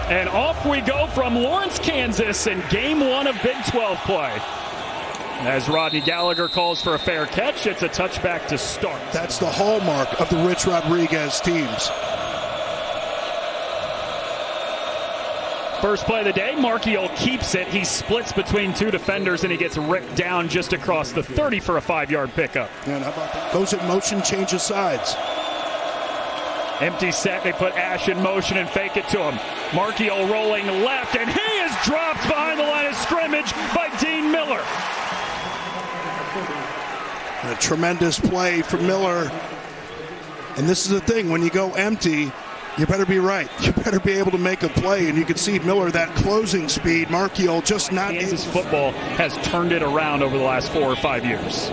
And off we go from Lawrence, Kansas in Game 1 of Big 12 play. As Rodney Gallagher calls for a fair catch, it's a touchback to start. That's the hallmark of the Rich Rodriguez teams. First play of the day, Marchiol keeps it. He splits between two defenders, and he gets ripped down just across the 30 for a 5-yard pickup. And how about that? Goes in motion, changes sides. Empty set, they put Ash in motion and fake it to him. Marchiol rolling left, and he is dropped behind the line of scrimmage by Dean Miller. And a tremendous play from Miller. And this is the thing, when you go empty, you better be right. You better be able to make a play, and you can see Miller, that closing speed. Marchiol just not. Kansas football has turned it around over the last 4 or 5 years.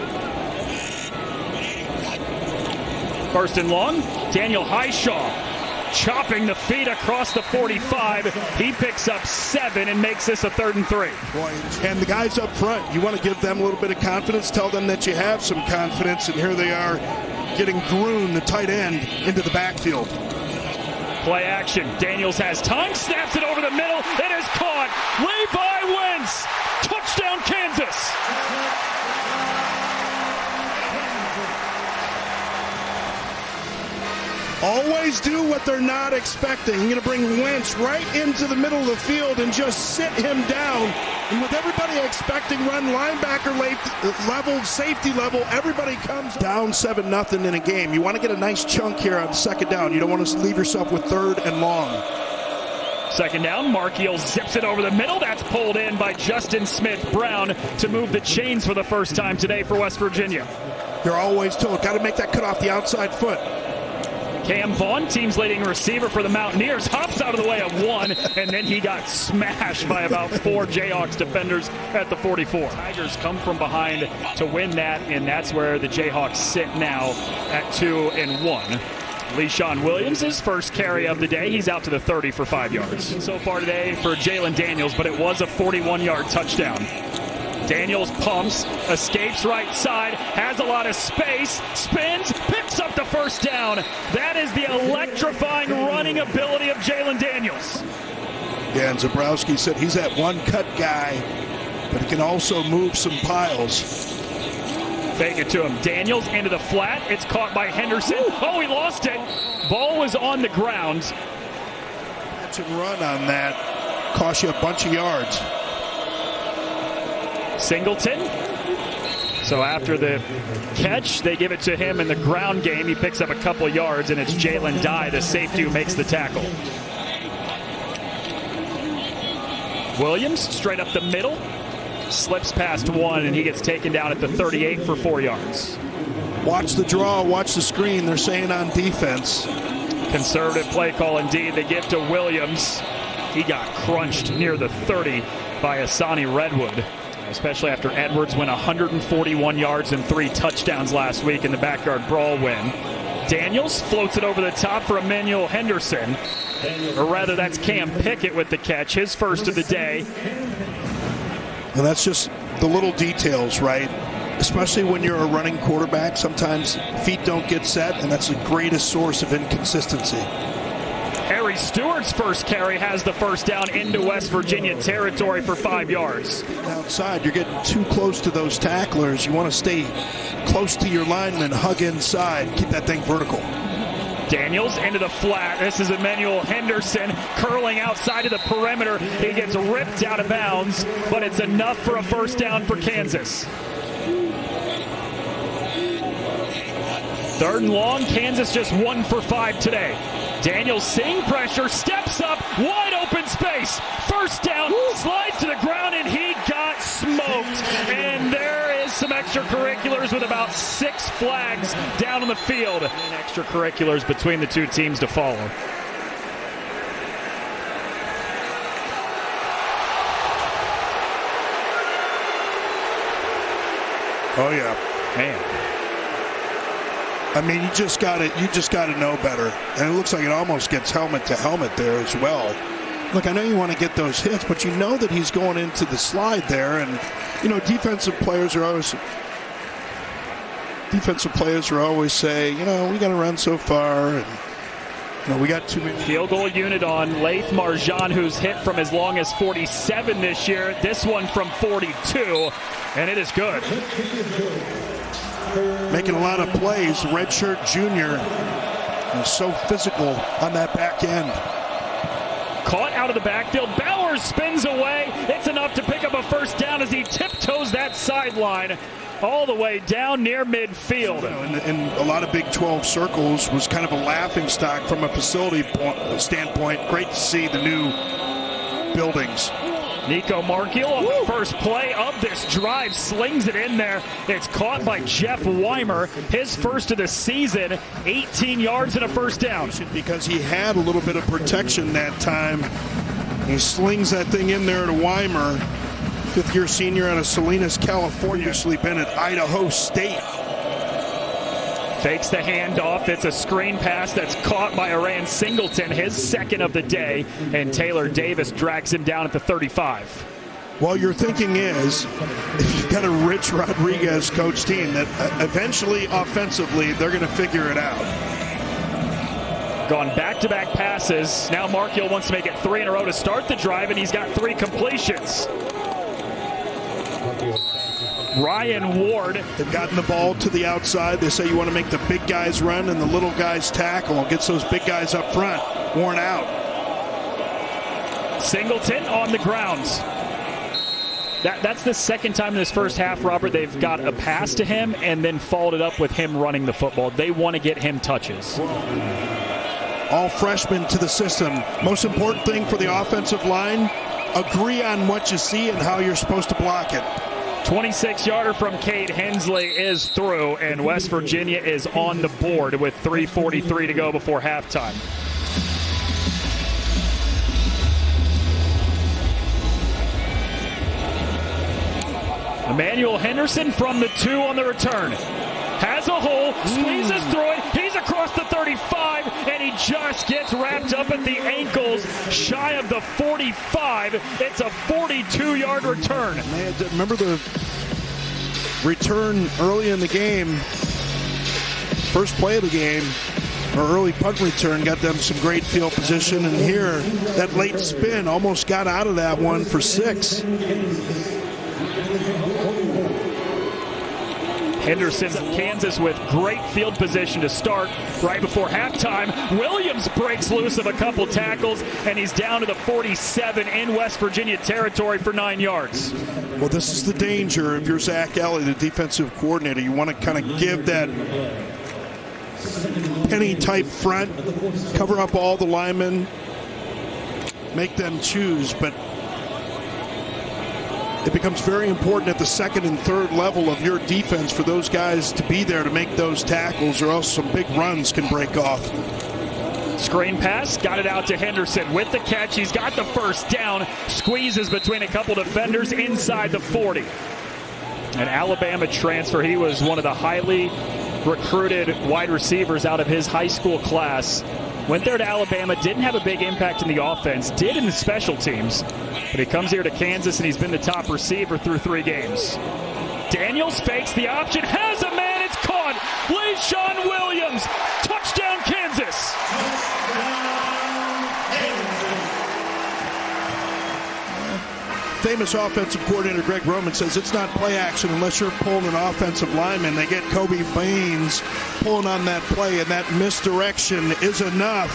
First and long, Daniel Highshaw chopping the feet across the 45. He picks up 7 and makes this a 3rd and 3. And the guys up front, you want to give them a little bit of confidence, tell them that you have some confidence, and here they are getting Gruen, the tight end, into the backfield. Play action. Daniels has time, snaps it over the middle. It is caught. Levi wins. Touchdown, Kansas. Always do what they're not expecting. You're going to bring Wentz right into the middle of the field and just sit him down. And with everybody expecting run linebacker level, safety level, everybody comes down 7-0 in a game. You want to get a nice chunk here on 2nd down. You don't want to leave yourself with 3rd and long. 2nd down, Marchiol zips it over the middle. That's pulled in by Justin Smith-Brown to move the chains for the first time today for West Virginia. You're always told, got to make that cut off the outside foot. Cam Vaughn, team's leading receiver for the Mountaineers, hops out of the way of one, and then he got smashed by about 4 Jayhawks defenders at the 44. Tigers come from behind to win that, and that's where the Jayhawks sit now at 2-1. Le'Shawn Williams' first carry of the day. He's out to the 30 for 5 yards. And so far today for Jalen Daniels, but it was a 41-yard touchdown. Daniels pumps, escapes right side, has a lot of space, spins, picks up the first down. That is the electrifying running ability of Jalen Daniels. Yeah, and Zabrowski said he's that one-cut guy, but he can also move some piles. Fake it to him. Daniels into the flat. It's caught by Henderson. Oh, he lost it. Ball was on the ground. Catch and run on that. Cost you a bunch of yards. Singleton. So after the catch, they give it to him in the ground game. He picks up a couple yards, and it's Jalen Dye, the safety, who makes the tackle. Williams straight up the middle. Slips past one, and he gets taken down at the 38 for 4 yards. Watch the draw, watch the screen, they're saying on defense. Conservative play call indeed. They give to Williams. He got crunched near the 30 by Asani Redwood, especially after Edwards went 141 yards and 3 touchdowns last week in the backyard brawl win. Daniels floats it over the top for Emmanuel Henderson. Or rather, that's Cam Pickett with the catch, his first of the day. And that's just the little details, right? Especially when you're a running quarterback, sometimes feet don't get set, and that's the greatest source of inconsistency. Harry Stewart's first carry has the first down into West Virginia territory for 5 yards. Outside, you're getting too close to those tacklers. You want to stay close to your lineman, hug inside, keep that thing vertical. Daniels into the flat. This is Emmanuel Henderson curling outside of the perimeter. He gets ripped out of bounds, but it's enough for a first down for Kansas. 3rd and long, Kansas just 1 for 5 today. Daniels seeing pressure, steps up, wide open space. First down, slides to the ground, and he got smoked. And there is some extracurriculars with about 6 flags down on the field. And extracurriculars between the two teams to follow. Oh yeah, Man. I mean, you just got to know better. And it looks like it almost gets helmet to helmet there as well. Look, I know you want to get those hits, but you know that he's going into the slide there. And, you know, defensive players are always say, you know, we got to run so far. And No, we got too many. Field goal unit on Laith Marjan, who's hit from as long as 47 this year. This one from 42, and it is good. Making a lot of plays. Redshirt junior is so physical on that back end. Caught out of the backfield. Bowers spins away. It's enough to pick up a first down as he tiptoes that sideline all the way down near midfield. In a lot of Big 12 circles was kind of a laughing stock from a facility standpoint. Great to see the new buildings. Nico Markiel on the first play of this drive slings it in there. It's caught by Jeff Weimer, his first of the season, 18 yards and a first down. Because he had a little bit of protection that time. He slings that thing in there to Weimer, fifth-year senior out of Salinas, California. Previously been at Idaho State. Fakes the handoff. It's a screen pass that's caught by Aran Singleton, his second of the day, and Taylor Davis drags him down at the 35. Well, your thinking is, if you've got a Rich Rodriguez coach team, that eventually offensively they're going to figure it out. Gone back-to-back passes. Now Markiel wants to make it 3 in a row to start the drive, and he's got 3 completions. Ryan Ward. They've gotten the ball to the outside. They say you want to make the big guys run and the little guys tackle. Gets those big guys up front worn out. Singleton on the ground. That's the second time in this first half, Robert, they've got a pass to him and then followed it up with him running the football. They want to get him touches. All freshmen to the system. Most important thing for the offensive line, agree on what you see and how you're supposed to block it. 26-yarder from Cade Hensley is through, and West Virginia is on the board with 3:43 to go before halftime. Emmanuel Henderson from the 2 on the return. Has a hole, squeezes through it. He's across the 35, and he just gets wrapped up at the ankles, shy of the 45. It's a 42-yard return. Man, remember the return early in the game, first play of the game, or early punt return, got them some great field position, and here, that late spin almost got out of that one for 6. Henderson, Kansas with great field position to start right before halftime. Williams breaks loose of a couple tackles, and he's down to the 47 in West Virginia territory for 9 yards. Well, this is the danger if you're Zach Elliott, the defensive coordinator. You want to kind of give that penny-type front, cover up all the linemen, make them choose, but it becomes very important at the second and third level of your defense for those guys to be there to make those tackles, or else some big runs can break off. Screen pass, got it out to Henderson with the catch. He's got the first down, squeezes between a couple defenders inside the 40. An Alabama transfer. He was one of the highly recruited wide receivers out of his high school class. Went there to Alabama, didn't have a big impact in the offense, did in the special teams, but he comes here to Kansas and he's been the top receiver through 3 games. Daniels fakes the option, has a man, it's caught. LeSean Williams, touchdown Kansas. Famous offensive coordinator Greg Roman says it's not play action unless you're pulling an offensive lineman. They get Kobe Baines pulling on that play, and that misdirection is enough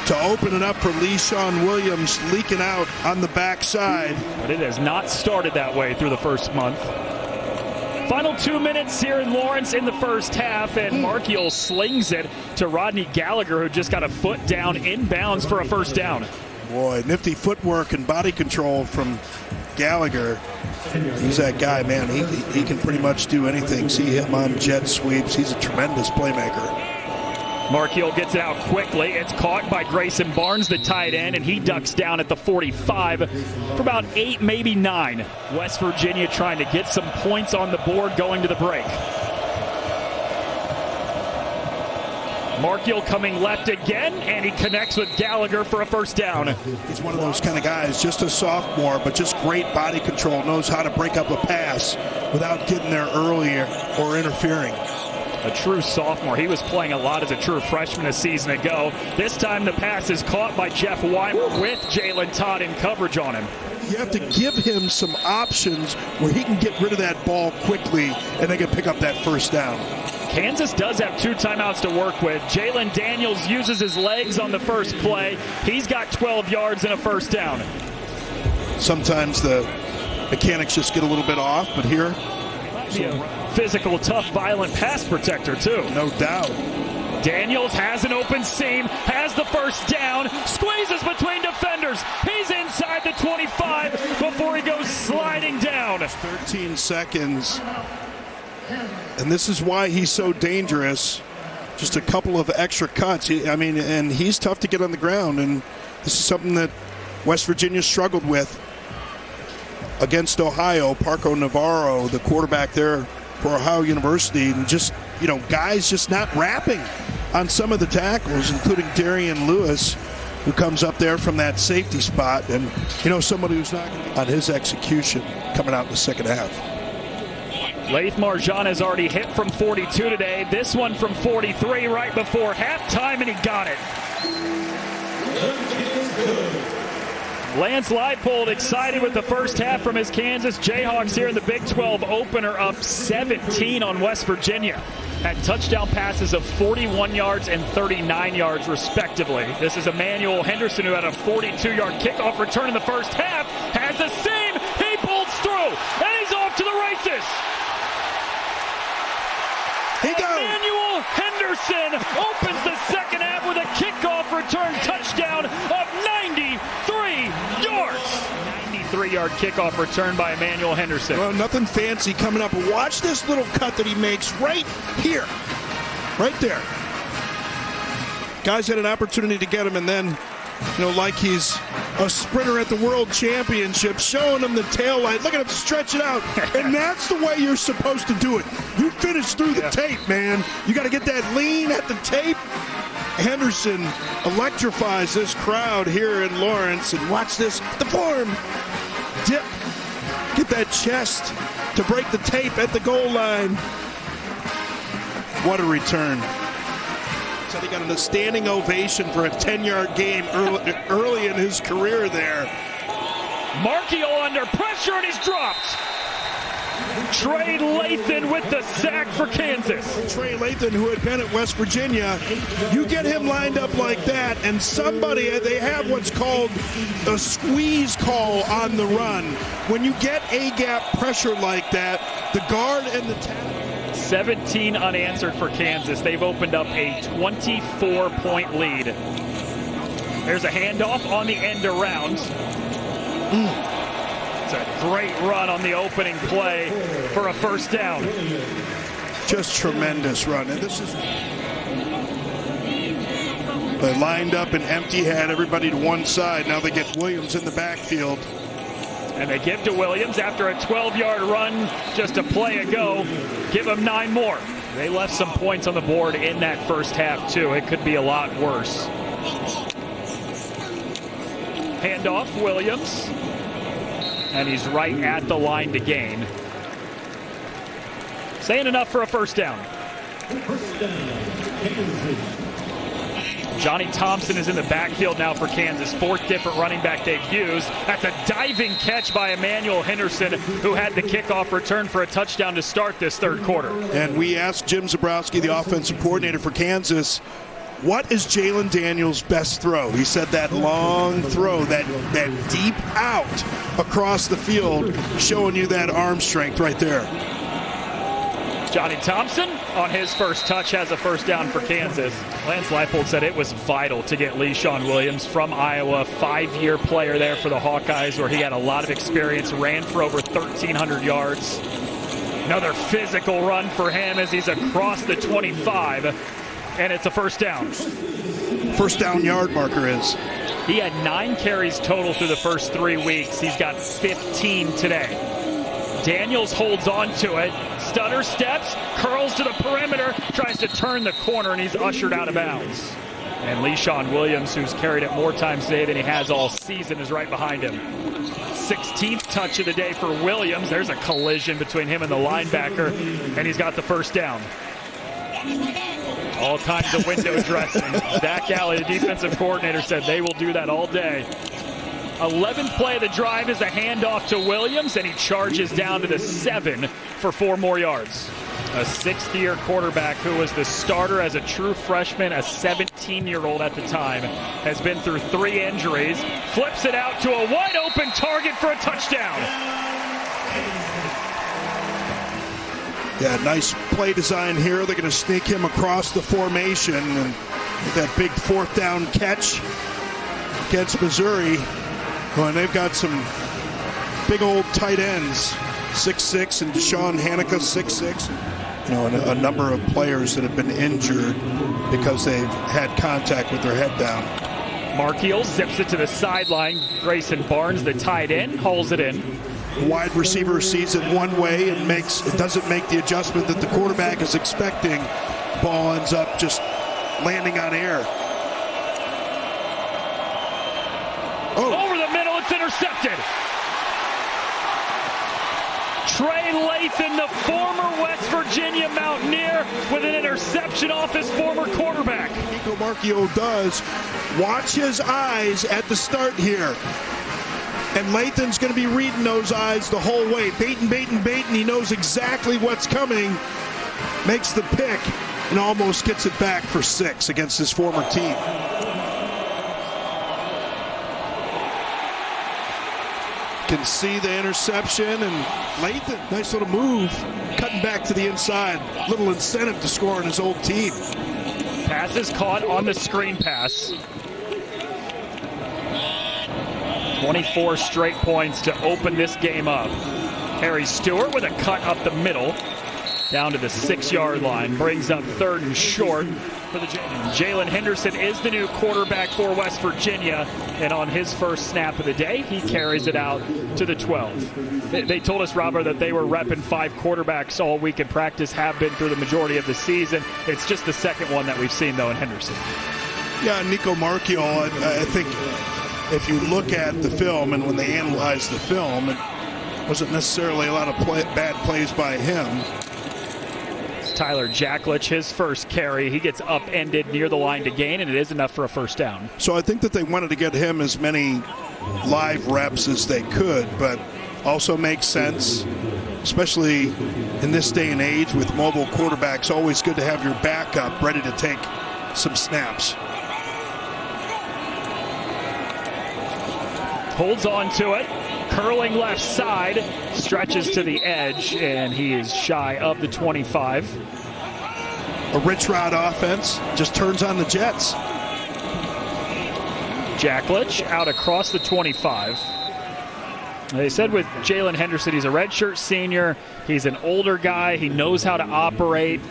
to open it up for LeSean Williams leaking out on the backside. But it has not started that way through the first month. Final 2 minutes here in Lawrence in the first half, and Markiel slings it to Rodney Gallagher, who just got a foot down inbounds for a first down. Boy, nifty footwork and body control from Gallagher. He's that guy, man. He can pretty much do anything. See him on jet sweeps. He's a tremendous playmaker. Markiel gets it out quickly. It's caught by Grayson Barnes, the tight end, and he ducks down at the 45 for about 8, maybe 9. West Virginia trying to get some points on the board going to the break. Markiel coming left again, and he connects with Gallagher for a first down. He's one of those kind of guys, just a sophomore, but just great body control, knows how to break up a pass without getting there early or interfering. a true sophomore. He was playing a lot as a true freshman a season ago. This time the pass is caught by Jeff Weimer with Jalen Todd in coverage on him. You have to give him some options where he can get rid of that ball quickly and they can pick up that first down. Kansas does have 2 timeouts to work with. Jalen Daniels uses his legs on the first play. He's got 12 yards and a first down. Sometimes the mechanics just get a little bit off, but here, physical, tough, violent pass protector too. No doubt. Daniels has an open seam, has the first down, squeezes between defenders. He's inside the 25 before he goes sliding down. 13 seconds. And this is why he's so dangerous. Just a couple of extra cuts. And he's tough to get on the ground. And this is something that West Virginia struggled with against Ohio. Parco Navarro, the quarterback there for Ohio University, and just, guys just not wrapping on some of the tackles, including Darian Lewis, who comes up there from that safety spot. And, somebody who's not on his execution coming out in the second half. Laith Marjan has already hit from 42 today. This one from 43 right before halftime, and he got it. Lance Leipold excited with the first half from his Kansas Jayhawks here in the Big 12 opener, up 17 on West Virginia. Had touchdown passes of 41 yards and 39 yards respectively. This is Emmanuel Henderson, who had a 42-yard kickoff return in the first half. Has a seam. He pulls through, and he's off to the races. Emmanuel Henderson opens the second half with a kickoff return touchdown of 93 yards. 93-yard kickoff return by Emmanuel Henderson. Well, nothing fancy coming up. Watch this little cut that he makes right here. Right there. Guys had an opportunity to get him, and then, like he's a sprinter at the World Championship, showing him the tail light. Look at him stretch it out. And that's the way you're supposed to do it. You finish through the tape, man. You got to get that lean at the tape. Henderson electrifies this crowd here in Lawrence. And watch this. The form. Dip. Get that chest to break the tape at the goal line. What a return. So he got a standing ovation for a 10-yard game early in his career there. Markio under pressure, and he's dropped. Trey Lathan with the sack for Kansas. Trey Lathan, who had been at West Virginia, you get him lined up like that, and they have what's called a squeeze call on the run. When you get A-gap pressure like that, the guard and the tackle. 17 unanswered for Kansas. They've opened up a 24-point lead. There's a handoff on the end around. It's a great run on the opening play for a first down. Just tremendous run. And this is... They lined up and empty, had everybody to one side. Now they get Williams in the backfield. And they give to Williams after a 12-yard run just a play ago. Give him 9 more. They left some points on the board in that first half, too. It could be a lot worse. Handoff, Williams. And he's right at the line to gain. Saying enough for a first down. Johnny Thompson is in the backfield now for Kansas. 4th different running back they've used. That's a diving catch by Emmanuel Henderson, who had the kickoff return for a touchdown to start this third quarter. And we asked Jim Zabrowski, the offensive coordinator for Kansas, what is Jalen Daniels' best throw? He said that long throw, that deep out across the field, showing you that arm strength right there. Johnny Thompson on his first touch has a first down for Kansas. Lance Leipold said it was vital to get Le'Shawn Williams from Iowa, 5-year player there for the Hawkeyes, where he had a lot of experience, ran for over 1,300 yards. Another physical run for him as he's across the 25, and it's a first down. First down yard marker is. He had 9 carries total through the first 3 weeks. He's got 15 today. Daniels holds on to it, stutter steps, curls to the perimeter, tries to turn the corner, and he's ushered out of bounds. And Le'Shawn Williams, who's carried it more times today than he has all season, is right behind him. 16th touch of the day for Williams. There's a collision between him and the linebacker, and he's got the first down. All kinds of window dressing. Zach Alley, the defensive coordinator, said they will do that all day. 11th play of the drive is a handoff to Williams, and he charges down to the 7 for 4 more yards. A 6th-year quarterback who was the starter as a true freshman, a 17-year-old at the time, has been through 3 injuries, flips it out to a wide-open target for a touchdown. Yeah, nice play design here. They're going to sneak him across the formation, and that big 4th down catch against Missouri. Well, and they've got some big old tight ends, 6'6", and Deshaun Hanukkah, 6'6". You know, and a number of players that have been injured because they've had contact with their head down. Markiel zips it to the sideline. Grayson Barnes, the tight end, hauls it in. Wide receiver sees it one way and doesn't make the adjustment that the quarterback is expecting. Ball ends up just landing on air. Over the middle, it's intercepted. Trey Lathan, the former West Virginia Mountaineer, with an interception off his former quarterback. Nico Marchiol does. Watch his eyes at the start here. And Lathan's going to be reading those eyes the whole way. Baiting. He knows exactly what's coming. Makes the pick and almost gets it back for 6 against his former team. Can see the interception, and Lathan, nice little move, cutting back to the inside. Little incentive to score on his old team. Pass is caught on the screen pass. 24 straight points to open this game up. Harry Stewart with a cut up the middle, down to the 6-yard line, brings up 3rd and short for the Jalen Henderson is the new quarterback for West Virginia, and on his first snap of the day, he carries it out to the 12. They told us, Robert, that they were repping 5 quarterbacks all week in practice, have been through the majority of the season. It's just the second one that we've seen, though, in Henderson. Yeah, Nico Marchiol, I think if you look at the film and when they analyze the film, it wasn't necessarily a lot of bad plays by him. Tyler Jacklich, his first carry, he gets upended near the line to gain, and it is enough for a first down. So I think that they wanted to get him as many live reps as they could, but also makes sense, especially in this day and age with mobile quarterbacks. Always good to have your backup ready to take some snaps. Holds on to it, curling left side, stretches to the edge, and he is shy of the 25. A rich rod offense just turns on the Jets. Jacklich out across the 25. They said with Jalen Henderson, he's a redshirt senior. He's an older guy. He knows how to operate.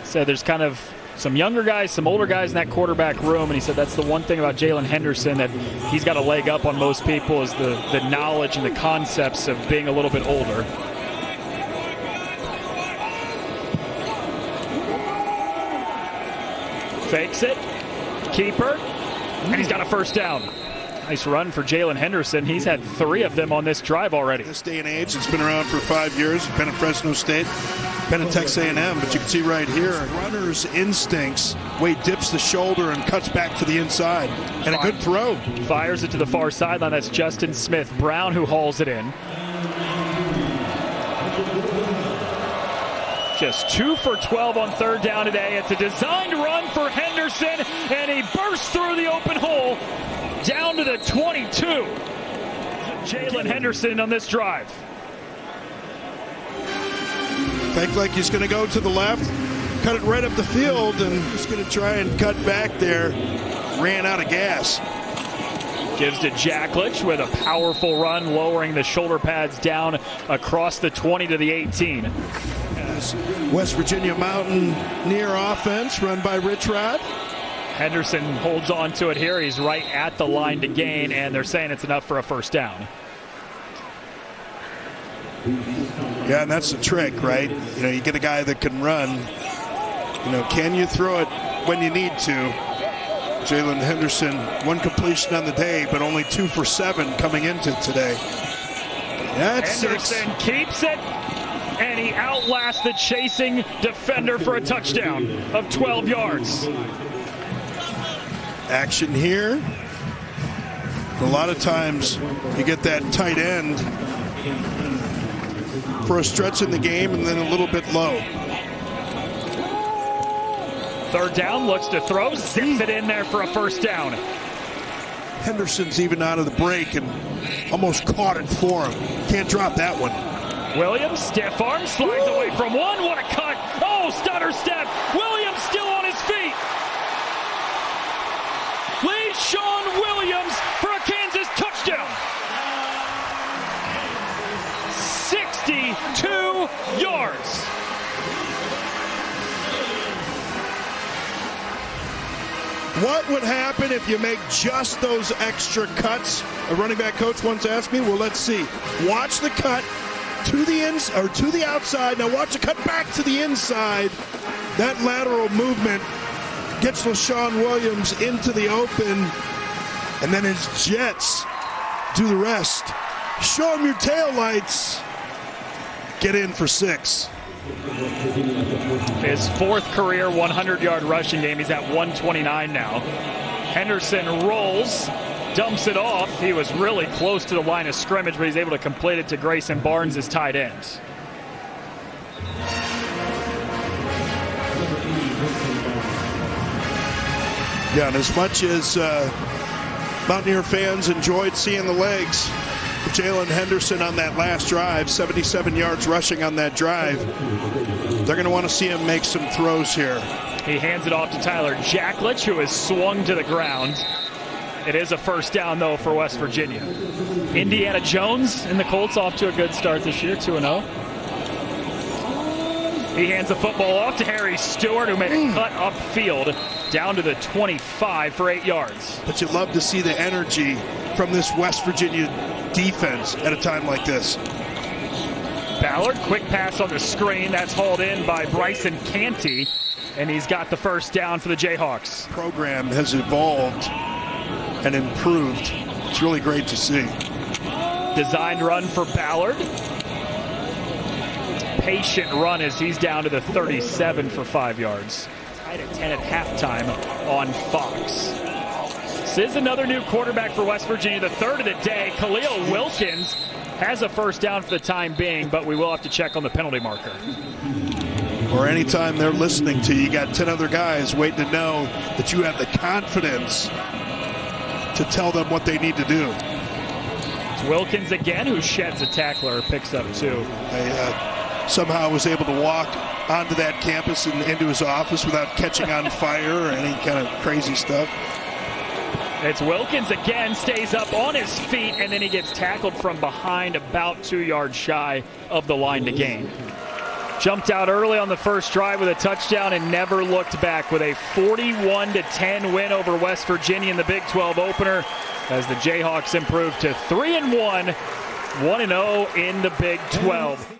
So there's kind of some younger guys, some older guys in that quarterback room, and he said that's the one thing about Jalen Henderson, that he's got a leg up on most people, is the knowledge and the concepts of being a little bit older. Fakes it, keeper, and he's got a first down. Nice run for Jalen Henderson. He's had 3 of them on this drive already. This day and age, it's been around for 5 years. Been at Fresno State, been at Texas A&M, but you can see right here, runner's instincts. Wade dips the shoulder and cuts back to the inside. And a good throw. Fires it to the far sideline. That's Justin Smith Brown who hauls it in. Just 2 for 12 on 3rd down today. It's a designed run for Henderson, and he bursts through the open hole down to the 22. Jalen Henderson on this drive. Fake like he's going to go to the left, cut it right up the field, and he's going to try and cut back there. Ran out of gas. Gives to Jacklich with a powerful run, lowering the shoulder pads down across the 20 to the 18. West Virginia Mountaineer offense run by Rich Rod. Henderson holds on to it here. He's right at the line to gain, and they're saying it's enough for a first down. Yeah, and that's the trick, right? You know, you get a guy that can run. You know, can you throw it when you need to? Jalen Henderson, 1 completion on the day, but only 2 for 7 coming into today. That's Henderson keeps it. and he outlasts the chasing defender for a touchdown of 12 yards. Action here. A lot of times you get that tight end for a stretch in the game and then a little bit low. Third down, looks to throw, zips it in there for a first down. Henderson's even out of the break and almost caught it for him. Can't drop that one. Williams, stiff arm, slides away from one. What a cut. Oh, stutter step. Williams still on his feet. Leads Sean Williams for a Kansas touchdown. 62 yards. What would happen if you make just those extra cuts? A running back coach once asked me, well, let's see. Watch the cut to the to the outside. Now watch the cut back to the inside. That lateral movement gets LaShawn Williams into the open, and then his Jets do the rest. Show him your taillights. Get in for 6. His fourth career 100-yard rushing game. He's at 129 now. Henderson rolls, dumps it off. He was really close to the line of scrimmage, but he's able to complete it to Grayson Barnes, his tight end. Yeah, and as much as Mountaineer fans enjoyed seeing the legs of Jalen Henderson on that last drive, 77 yards rushing on that drive, they're going to want to see him make some throws here. He hands it off to Tyler Jacklich, who is swung to the ground. It is a first down, though, for West Virginia. Indiana Jones and the Colts off to a good start this year, 2-0. He hands the football off to Harry Stewart, who made a cut upfield down to the 25 for 8 yards. But you love to see the energy from this West Virginia defense at a time like this. Ballard, quick pass on the screen. That's hauled in by Bryson Canty, and he's got the first down for the Jayhawks. The program has evolved and improved. It's really great to see. Designed run for Ballard. Patient run as he's down to the 37 for 5 yards. Tied at 10 at halftime on Fox. This is another new quarterback for West Virginia, the third of the day. Khalil Wilkins has a first down for the time being, but we will have to check on the penalty marker. Or anytime they're listening to you, you got 10 other guys waiting to know that you have the confidence to tell them what they need to do. It's Wilkins again, who sheds a tackler, picks up 2. I somehow was able to walk onto that campus and into his office without catching on fire or any kind of crazy stuff. It's Wilkins again, stays up on his feet, and then he gets tackled from behind about 2 yards shy of the line to gain. Jumped out early on the first drive with a touchdown and never looked back with a 41-10 win over West Virginia in the Big 12 opener as the Jayhawks improve to 3-1, 1-0 in the Big 12.